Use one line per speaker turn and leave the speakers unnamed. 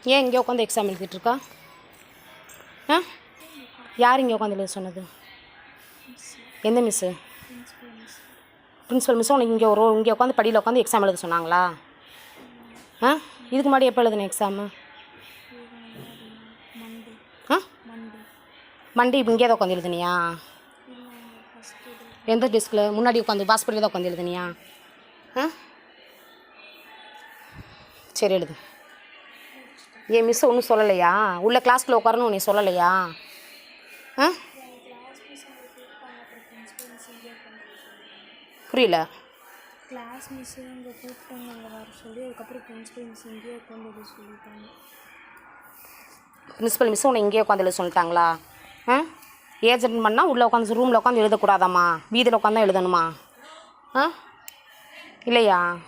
ஏன் இங்கே உட்காந்து எக்ஸாம் எழுதிட்டுருக்கா? ஆ, யார் இங்கே உட்காந்து எழுத சொன்னது? எந்த மிஸ்ஸு? பிரின்ஸிபல் மிஸ்ஸும் உனக்கு இங்கே உட்காந்து படியில் உட்காந்து எக்ஸாம் எழுத சொன்னாங்களா? ஆ, இதுக்கு முன்னாடி எப்போ எழுதுன எக்ஸாமு? ஆ, மண்டே இப்போ இங்கே தான் உட்காந்து எழுதுனியா? எந்த டெஸ்கில்? முன்னாடி உட்காந்து பாஸ்பரியில் தான் உட்காந்து எழுதுனியா? ஆ, சரி எழுது. ஏன் மிஸ் ஒன்றும் சொல்லலையா? உள்ள கிளாஸ்க்குள்ளே உட்காரணும் உன்னை சொல்லலையா? ஆ, புரியல.
கிளாஸ் மிஸ்ஸு இங்கே கூப்பிட்டாங்க வர சொல்லி, அதுக்கப்புறம் பிரின்ஸிபல் மிஸ் இங்கேயே உட்காந்து எழுத சொல்லிட்டாங்க.
பிரின்ஸிபல் மிஸ் உன்னை இங்கேயே உட்காந்து எழுத சொல்லிட்டாங்களா? ஆ, ஏஜ் அட்டன் பண்ணால் உள்ளே உட்காந்து ரூமில் உட்காந்து எழுதக்கூடாதாம்மா? வீதியில் உட்காந்து தான் எழுதணுமா? ஆ, இல்லையா?